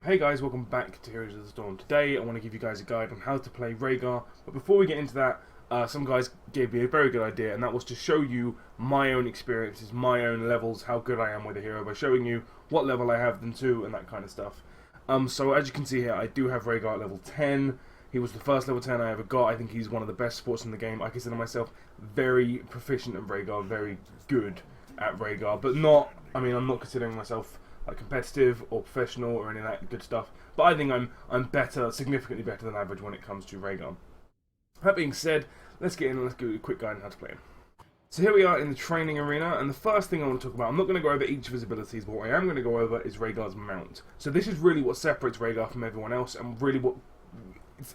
Hey guys, welcome back to Heroes of the Storm. Today I want to give you guys a guide on how to play Rehgar, but before we get into that, some guys gave me a very good idea, and that was to show you my own experiences, my own levels, how good I am with a hero, by showing you what level I have them to, and that kind of stuff. So as you can see here, I do have Rehgar at level 10. He was the first level 10 I ever got. I think he's one of the best sports in the game. I consider myself very proficient at Rehgar, very good at Rehgar, but not, I'm not considering myself like competitive or professional or any of that good stuff, but I think I'm better, significantly better than average when it comes to Rehgar. That being said, let's get in and let's do a quick guide on how to play him. So here we are in the training arena, and the first thing I want to talk about, I'm not going to go over each of his abilities, but what I am going to go over is Rehgar's mount. So this is really what separates Rehgar from everyone else, and really what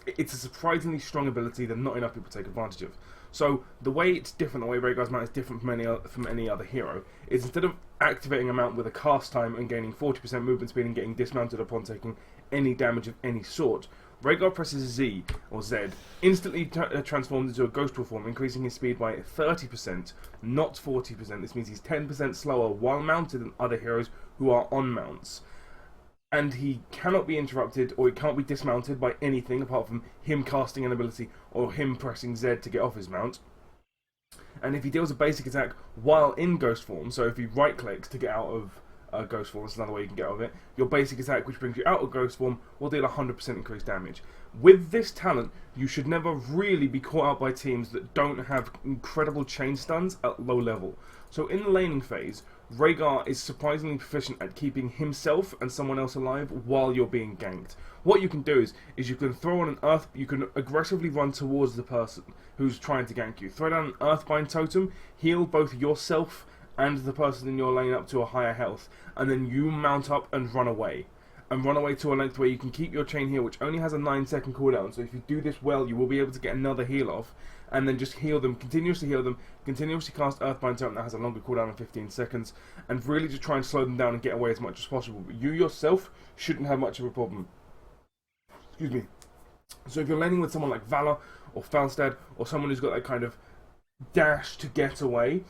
it's a surprisingly strong ability that not enough people take advantage of. So the way it's different, the way Rehgar's mount is different from any other hero, is instead of activating a mount with a cast time and gaining 40% movement speed and getting dismounted upon taking any damage of any sort, Rehgar presses Z, or Z, instantly transforms into a ghostful form, increasing his speed by 30%, not 40%. This means he's 10% slower while mounted than other heroes who are on mounts. And he cannot be interrupted, or he can't be dismounted by anything apart from him casting an ability or him pressing Z to get off his mount. And if he deals a basic attack while in ghost form, so if he right clicks to get out of ghost form, that's another way you can get out of it, your basic attack, which brings you out of ghost form, will deal 100% increased damage. With this talent, you should never really be caught out by teams that don't have incredible chain stuns at low level. So in the laning phase, Rehgar is surprisingly proficient at keeping himself and someone else alive while you're being ganked. What you can do is you can throw on an earth, you can aggressively run towards the person who's trying to gank you. Throw down an earthbind totem, heal both yourself and the person in your lane up to a higher health, and then you mount up and run away. And run away to a length where you can keep your chain heal, which only has a 9-second cooldown, so if you do this well, you will be able to get another heal off, and then just heal them, continuously cast Earthbind Totem that has a longer cooldown of 15 seconds, and really just try and slow them down and get away as much as possible. But you yourself shouldn't have much of a problem. Excuse me. So if you're laning with someone like Valor, or Falstad, or someone who's got that kind of dash to get away,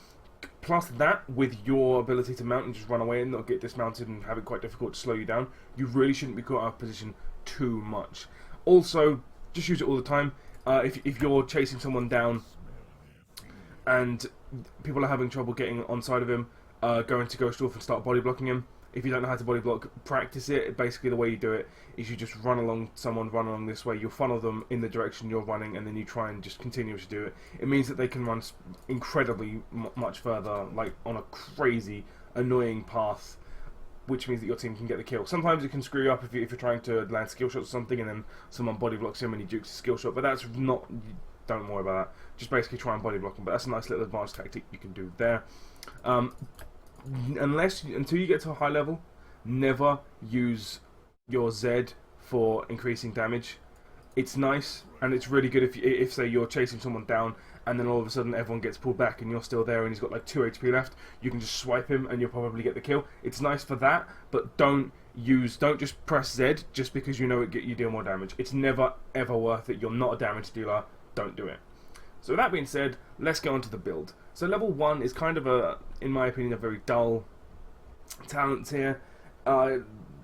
plus that with your ability to mount and just run away and not get dismounted and have it quite difficult to slow you down, you really shouldn't be caught out of position too much. Also, just use it all the time. If you're chasing someone down and people are having trouble getting on side of him, go into Ghost Wolf and start body blocking him. If you don't know how to body block, practice it. Basically, the way you do it is you just run along this way. You'll funnel them in the direction you're running, and then you try and just continuously do it. It means that they can run incredibly much further, like on a crazy, annoying path, which means that your team can get the kill. Sometimes it can screw you up if you're trying to land skill shots or something, and then someone body blocks him and he jukes a skill shot. But that's not. Don't worry about that. Just basically try and body block him. But that's a nice little advanced tactic you can do there. Until you get to a high level, never use your Z for increasing damage. It's nice and it's really good if say you're chasing someone down and then all of a sudden everyone gets pulled back and you're still there and he's got like 2 HP left. You can just swipe him and you'll probably get the kill. It's nice for that, but don't just press Z just because you know you deal more damage. It's never ever worth it. You're not a damage dealer. Don't do it. So with that being said, let's go on to the build. So level 1 is kind of in my opinion, a very dull talent here.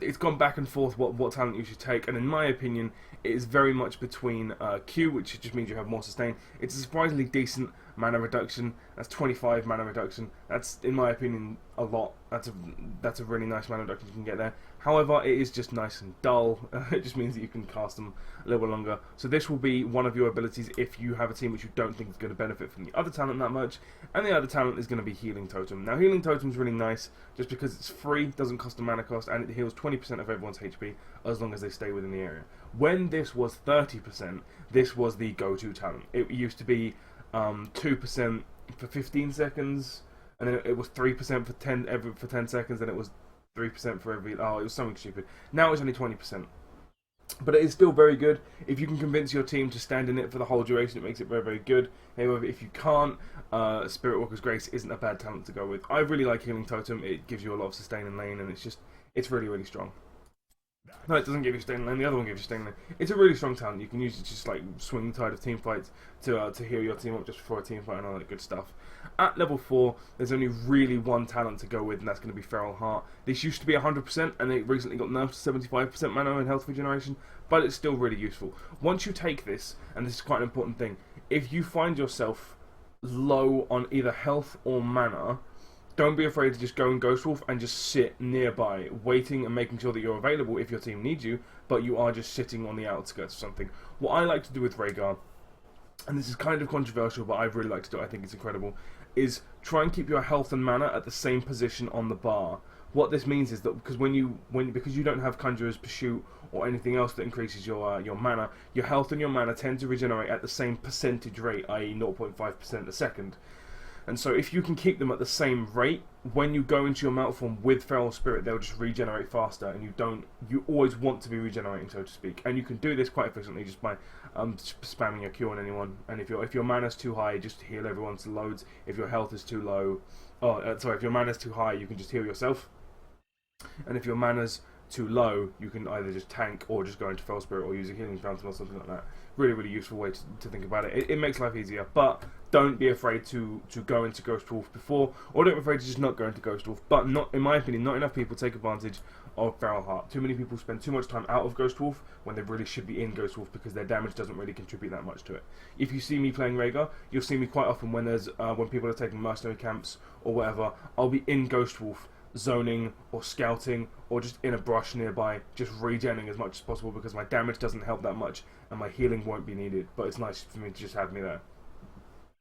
It's gone back and forth what talent you should take, and in my opinion, it is very much between Q, which just means you have more sustain. It's a surprisingly decent mana reduction. That's 25 mana reduction. That's, in my opinion, a lot. That's a really nice mana reduction you can get there. However, it is just nice and dull. It just means that you can cast them a little longer. So this will be one of your abilities if you have a team which you don't think is going to benefit from the other talent that much. And the other talent is going to be Healing Totem. Now, Healing Totem is really nice just because it's free, doesn't cost a mana cost, and it heals 20% of everyone's HP as long as they stay within the area. When this was 30%, this was the go-to talent. It used to be 2% for 15 seconds, and then it was 3% for 10 seconds, and it was 3% for every... Oh, it was something stupid. Now it's only 20%. But it is still very good. If you can convince your team to stand in it for the whole duration, it makes it very, very good. However, if you can't, Spirit Walker's Grace isn't a bad talent to go with. I really like Healing Totem. It gives you a lot of sustain in lane, and it's really, really strong. No, it doesn't give you staying lane. The other one gives you staying lane. It's a really strong talent. You can use it to just like swing the tide of team fights to heal your team up just before a team fight and all that good stuff. At level 4, there's only really one talent to go with, and that's going to be Feral Heart. This used to be 100%, and it recently got nerfed to 75% mana and health regeneration, but it's still really useful. Once you take this, and this is quite an important thing, if you find yourself low on either health or mana, don't be afraid to just go and Ghost Wolf and just sit nearby, waiting and making sure that you're available if your team needs you, but you are just sitting on the outskirts of something. What I like to do with Rehgar, and this is kind of controversial, but I really like to do it, I think it's incredible, is try and keep your health and mana at the same position on the bar. What this means is that because because you don't have Conjurer's Pursuit or anything else that increases your mana, your health and your mana tend to regenerate at the same percentage rate, i.e. 0.5% a second. And so if you can keep them at the same rate, when you go into your mount form with Feral Spirit, they'll just regenerate faster, and you always want to be regenerating, so to speak. And you can do this quite efficiently just by spamming your Q on anyone. And if your mana's too high, just heal everyone to loads. If your health is too low, if your mana's too high, you can just heal yourself. And if your mana's too low, you can either just tank or just go into Feral Spirit or use a healing fountain or something like that. Really, really useful way to think about it. It makes life easier, but don't be afraid to go into Ghost Wolf before, or don't be afraid to just not go into Ghost Wolf. But not, in my opinion, not enough people take advantage of Feral Heart. Too many people spend too much time out of Ghost Wolf when they really should be in Ghost Wolf because their damage doesn't really contribute that much to it. If you see me playing Rehgar, you'll see me quite often when people are taking mercenary camps or whatever. I'll be in Ghost Wolf, zoning or scouting or just in a brush nearby, just regenning as much as possible because my damage doesn't help that much and my healing won't be needed, but it's nice for me to just have me there.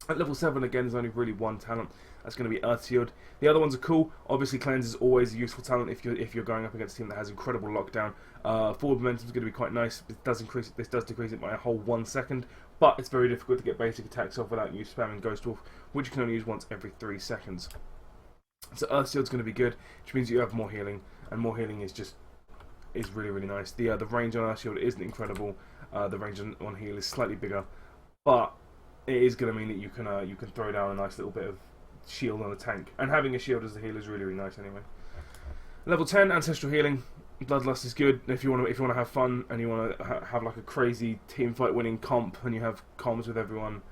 At level 7 again there's only really one talent, that's going to be Earth Shield. The other ones are cool. Obviously Cleanse is always a useful talent if you're going up against a team that has incredible lockdown. Forward momentum is going to be quite nice. This does decrease it by a whole 1 second, but it's very difficult to get basic attacks off without you spamming Ghost Wolf, which you can only use once every 3 seconds. So Earth Shield's going to be good, which means you have more healing, and more healing is really, really nice. The range on Earth Shield isn't incredible. The range on heal is slightly bigger, but it is going to mean that you can throw down a nice little bit of shield on a tank, and having a shield as a heal is really, really nice anyway. Level 10, Ancestral Healing. Bloodlust is good if you want to have fun and you want to have like a crazy team fight winning comp and you have comms with everyone.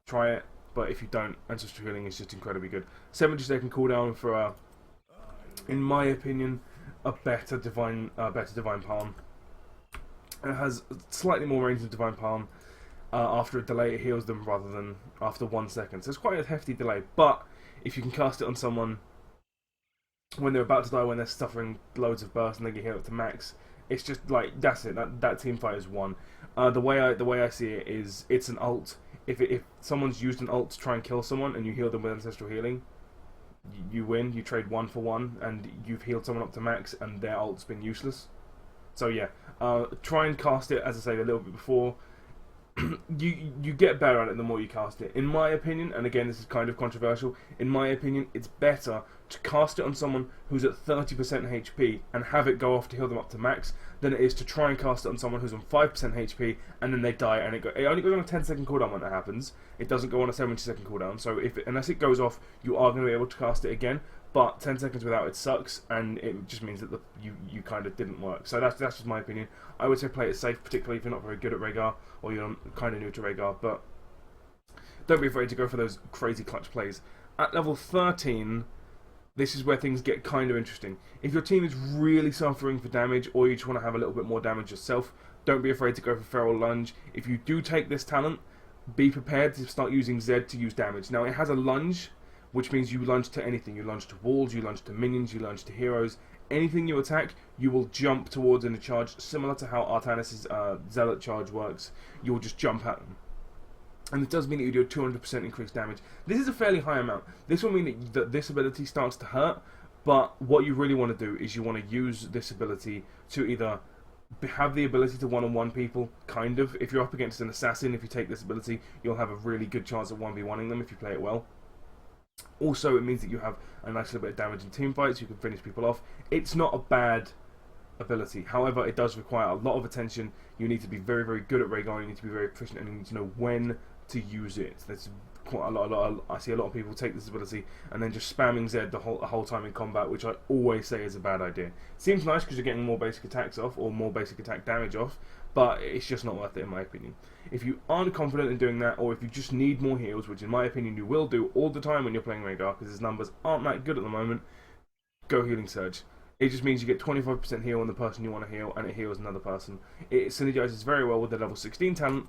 Try it. But if you don't, Ancestral Healing is just incredibly good. 70 second cooldown for, in my opinion, a better Divine Palm. It has slightly more range than Divine Palm. After a delay, it heals them rather than after 1 second. So it's quite a hefty delay. But if you can cast it on someone when they're about to die, when they're suffering loads of burst and they get healed up to max, it's just like that's it. That team fight is won. The way I see it is, it's an ult. If someone's used an ult to try and kill someone and you heal them with Ancestral Healing, you win. You trade 1 for 1 and you've healed someone up to max and their ult's been useless. So yeah, try and cast it, as I say, a little bit before. you get better at it the more you cast it. In my opinion, and again this is kind of controversial, in my opinion it's better to cast it on someone who's at 30% HP and have it go off to heal them up to max than it is to try and cast it on someone who's on 5% HP and then they die and it only goes on a 10-second cooldown when that happens. It doesn't go on a 70-second cooldown, so unless it goes off you are going to be able to cast it again, but 10 seconds without it sucks and it just means that you kind of didn't work. So that's just my opinion. I would say play it safe, particularly if you're not very good at Rehgar or you're kind of new to Rehgar, but don't be afraid to go for those crazy clutch plays. At level 13, this is where things get kind of interesting. If your team is really suffering for damage or you just want to have a little bit more damage yourself, don't be afraid to go for Feral Lunge. If you do take this talent, be prepared to start using Z to use damage. Now it has a lunge, which means you lunge to anything. You lunge to walls, you lunge to minions, you lunge to heroes. Anything you attack, you will jump towards in a charge, similar to how Artanis' Zealot charge works. You will just jump at them. And it does mean that you do a 200% increased damage. This is a fairly high amount. This will mean that this ability starts to hurt, but what you really want to do is you want to use this ability to either have the ability to one-on-one people, kind of. If you're up against an assassin, if you take this ability, you'll have a really good chance of 1v1ing them if you play it well. Also, it means that you have a nice little bit of damage in team fights, you can finish people off. It's not a bad ability, however, it does require a lot of attention. You need to be very, very good at Rehgar, you need to be very proficient, and you need to know when to use it. There's quite a lot. I see a lot of people take this ability and then just spamming Z the whole time in combat, which I always say is a bad idea. Seems nice because you're getting more basic attacks off or more basic attack damage off, but it's just not worth it in my opinion. If you aren't confident in doing that, or if you just need more heals, which in my opinion you will do all the time when you're playing Rehgar, because his numbers aren't that good at the moment, go Healing Surge. It just means you get 25% heal on the person you want to heal, and it heals another person. It synergizes very well with the level 16 talent,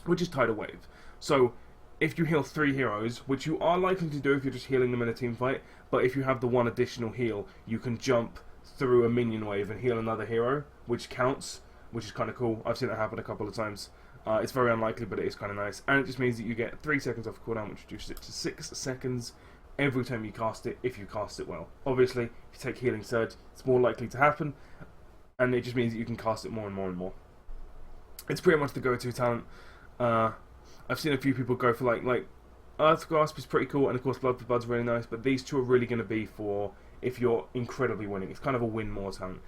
which is Tidal Wave. So, if you heal 3 heroes, which you are likely to do if you're just healing them in a team fight, but if you have the one additional heal, you can jump through a minion wave and heal another hero, which counts, which is kind of cool. I've seen it happen a couple of times. It's very unlikely, but it is kind of nice. And it just means that you get 3 seconds off cooldown, which reduces it to 6 seconds every time you cast it, if you cast it well. Obviously, if you take Healing Surge, it's more likely to happen, and it just means that you can cast it more and more and more. It's pretty much the go-to talent. I've seen a few people go for like Earth Grasp is pretty cool, and of course Blood for Blood's really nice, but these two are really going to be for if you're incredibly winning. It's kind of a win more talent.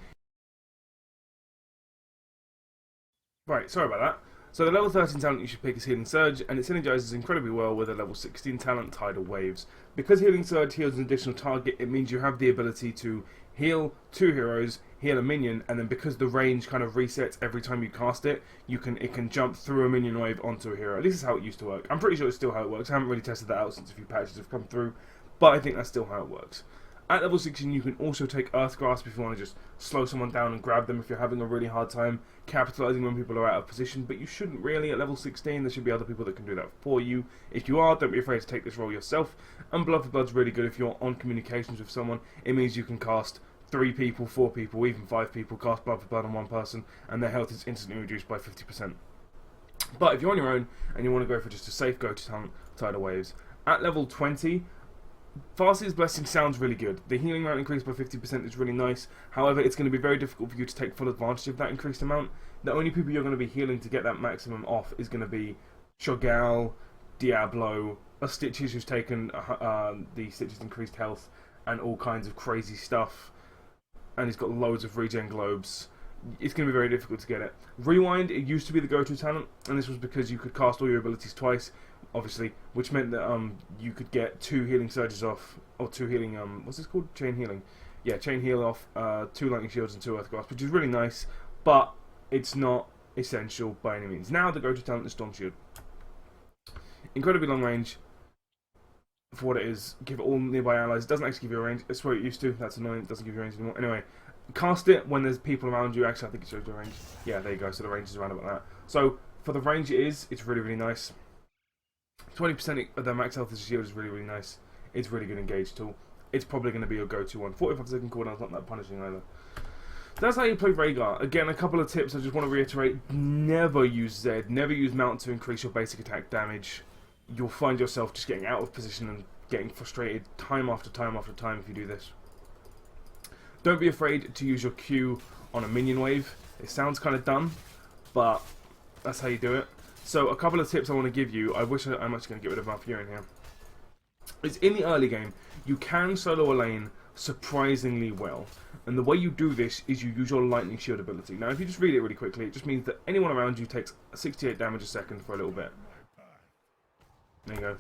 Right, sorry about that. So the level 13 talent you should pick is Healing Surge, and it synergizes incredibly well with a level 16 talent, Tidal Waves. Because Healing Surge heals an additional target, it means you have the ability to heal 2 heroes, heal a minion, and then because the range kind of resets every time you cast it, it can jump through a minion wave onto a hero. At least that's how it used to work. I'm pretty sure it's still how it works. I haven't really tested that out since a few patches have come through, but I think that's still how it works. At level 16 you can also take Earth Grasp if you want to just slow someone down and grab them if you're having a really hard time capitalizing when people are out of position, but you shouldn't really at level 16. There should be other people that can do that for you. If you are, don't be afraid to take this role yourself. And Blood for Blood's really good if you're on communications with someone. It means you can cast 3 people, 4 people, even 5 people, cast Blood for Blood on one person, and their health is instantly reduced by 50%. But if you're on your own and you want to go for just a safe go-to talent, Tidal Waves. At level 20, Farseer's Blessing sounds really good. The healing amount increased by 50% is really nice. However, it's going to be very difficult for you to take full advantage of that increased amount. The only people you're going to be healing to get that maximum off is going to be Shogal, Diablo, Stitches who's taken the Stitches increased health and all kinds of crazy stuff. And he's got loads of regen globes. It's going to be very difficult to get it. Rewind, it used to be the go-to talent, and this was because you could cast all your abilities twice, obviously, which meant that you could get 2 healing surges off, or 2 healing, what's this called? Chain healing. Yeah, chain heal off, 2 lightning shields and 2 earth grasp, which is really nice, but it's not essential by any means. Now the go-to talent is Storm Shield. Incredibly long range for what it is. Give it all nearby allies. It doesn't actually give you a range. That's what it used to. That's annoying. It doesn't give you a range anymore. Anyway, cast it when there's people around you. Actually, I think it shows you a range. Yeah, there you go. So the range is around about that. So for the range it's really, really nice. 20% of their max health as a shield is really, really nice. It's a really good engage tool. It's probably going to be your go-to one. 45-second cooldown's not that punishing either. So that's how you play Rehgar. Again, a couple of tips I just want to reiterate. Never use Z. Never use Mount to increase your basic attack damage. You'll find yourself just getting out of position and getting frustrated time after time after time if you do this. Don't be afraid to use your Q on a minion wave. It sounds kind of dumb, but that's how you do it. So a couple of tips I want to give you. I'm actually going to get rid of Malfurion in here. It's in the early game, you can solo a lane surprisingly well. And the way you do this is you use your lightning shield ability. Now if you just read it really quickly, it just means that anyone around you takes 68 damage a second for a little bit. There you go.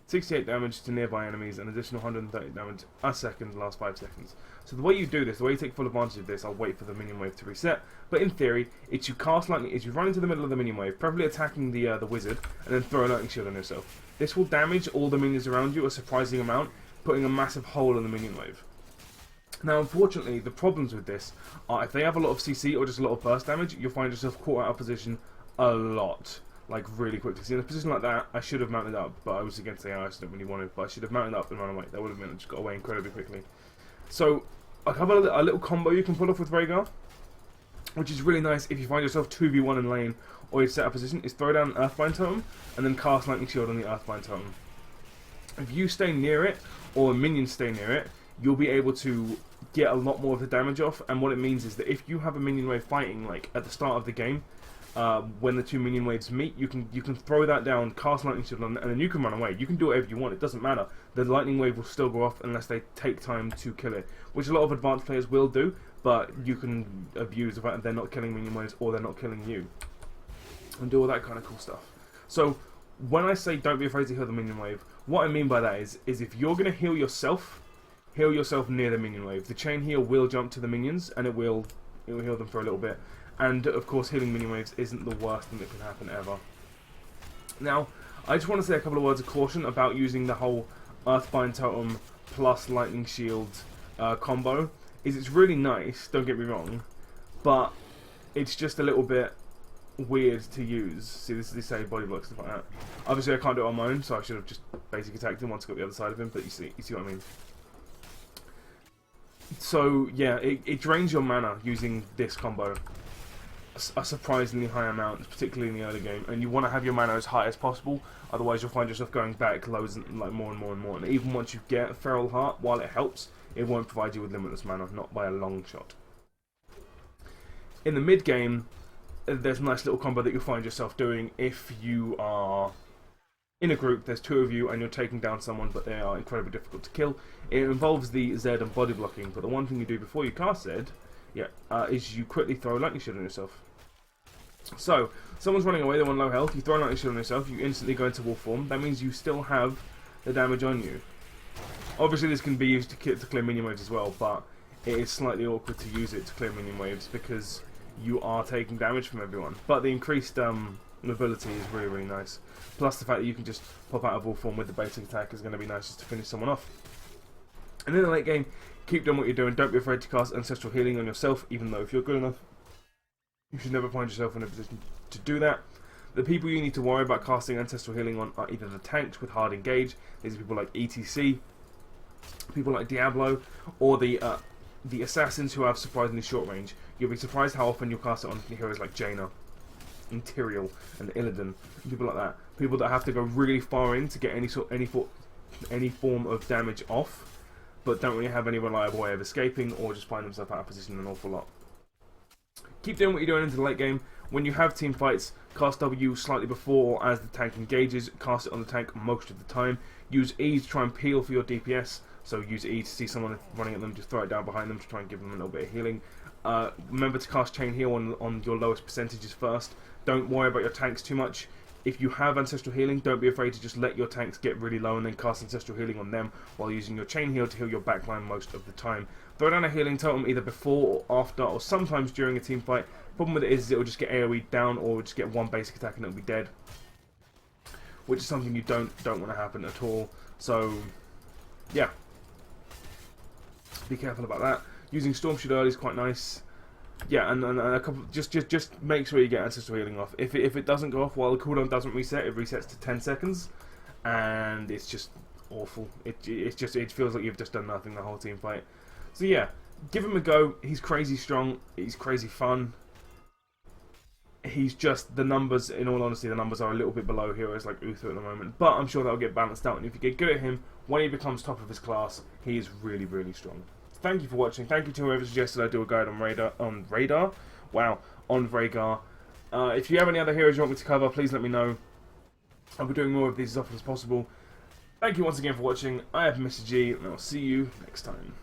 68 damage to nearby enemies, an additional 130 damage a second the last 5 seconds. So the way you do this, the way you take full advantage of this, I'll wait for the minion wave to reset, but in theory, it's you cast lightning, it's you run into the middle of the minion wave, preferably attacking the wizard, and then throw a lightning shield on yourself. This will damage all the minions around you a surprising amount, putting a massive hole in the minion wave. Now unfortunately, the problems with this are if they have a lot of CC or just a lot of burst damage, you'll find yourself caught out of position a lot. Like really quickly. See, in a position like that, I should have mounted up, but I was against the AI, so I didn't really want to. But I should have mounted up and run away. That would have meant I just got away incredibly quickly. So, a little combo you can pull off with Rehgar, which is really nice if you find yourself 2v1 in lane, or you set up position, is throw down an Earthbind Totem, and then cast Lightning Shield on the Earthbind Totem. If you stay near it, or minions stay near it, you'll be able to get a lot more of the damage off, and what it means is that if you have a minion wave fighting, like, at the start of the game, when the 2 minion waves meet, you can throw that down, cast lightning shield on, and then you can run away. You can do whatever you want. It doesn't matter. The lightning wave will still go off unless they take time to kill it, which a lot of advanced players will do. But you can abuse the fact that they're not killing minion waves or they're not killing you, and do all that kind of cool stuff. So when I say don't be afraid to heal the minion wave, what I mean by that is if you're going to heal yourself near the minion wave. The chain heal will jump to the minions, and it will heal them for a little bit. And of course, healing minion waves isn't the worst thing that can happen ever. Now, I just want to say a couple of words of caution about using the whole Earthbind Totem plus Lightning Shield combo. It's really nice, don't get me wrong, but it's just a little bit weird to use. See, this is the same body block, stuff like that. Obviously, I can't do it on my own, so I should have just basic attacked him once I got the other side of him, but you see what I mean. So, yeah, it drains your mana using this combo a surprisingly high amount, particularly in the early game, and you want to have your mana as high as possible, otherwise you'll find yourself going back loads and like more and more and more, and even once you get Feral Heart, while it helps, it won't provide you with limitless mana, not by a long shot. In the mid game, there's a nice little combo that you'll find yourself doing if you are in a group, there's two of you and you're taking down someone, but they are incredibly difficult to kill. It involves the Z and body blocking, but the one thing you do before you cast Z, is you quickly throw Lightning Shield on yourself. So, someone's running away, they're on low health, you throw Lightning Shield on yourself, you instantly go into wolf form. That means you still have the damage on you. Obviously this can be used to clear minion waves as well, but it is slightly awkward to use it to clear minion waves because you are taking damage from everyone. But the increased mobility is really, really nice. Plus the fact that you can just pop out of wolf form with the basic attack is going to be nice just to finish someone off. And in the late game, keep doing what you're doing. Don't be afraid to cast Ancestral Healing on yourself, even though if you're good enough, you should never find yourself in a position to do that. The people you need to worry about casting Ancestral Healing on are either the tanks with hard engage, these are people like ETC, people like Diablo, or the assassins who have surprisingly short range. You'll be surprised how often you'll cast it on heroes like Jaina, Interial, and Illidan, and people like that. People that have to go really far in to get any form of damage off, but don't really have any reliable way of escaping, or just find themselves out of position an awful lot. Keep doing what you're doing into the late game. When you have team fights, cast W slightly before or as the tank engages. Cast it on the tank most of the time. Use E to try and peel for your DPS. So use E to see someone running at them, just throw it down behind them to try and give them a little bit of healing. Remember to cast Chain Heal on your lowest percentages first. Don't worry about your tanks too much. If you have Ancestral Healing, don't be afraid to just let your tanks get really low and then cast Ancestral Healing on them while using your Chain Heal to heal your backline most of the time. Throw down a Healing Totem either before or after or sometimes during a team fight. Problem with it is it will just get AoE down or just get one basic attack and it'll be dead. Which is something you don't want to happen at all. So, yeah. Be careful about that. Using Storm Shield early is quite nice. Yeah, and a couple. Just make sure you get Ancestral Healing off. If it doesn't go off while the cooldown doesn't reset, it resets to 10 seconds, and it's just awful. It feels like you've just done nothing the whole team fight. So yeah, give him a go. He's crazy strong. He's crazy fun. He's just the numbers. In all honesty, the numbers are a little bit below heroes like Uther at the moment, but I'm sure that'll get balanced out. And if you get good at him, when he becomes top of his class, he is really, really strong. Thank you for watching. Thank you to whoever suggested I do a guide on Rehgar. Wow, on Rehgar. If you have any other heroes you want me to cover, please let me know. I'll be doing more of these as often as possible. Thank you once again for watching. I have Mr. G, and I'll see you next time.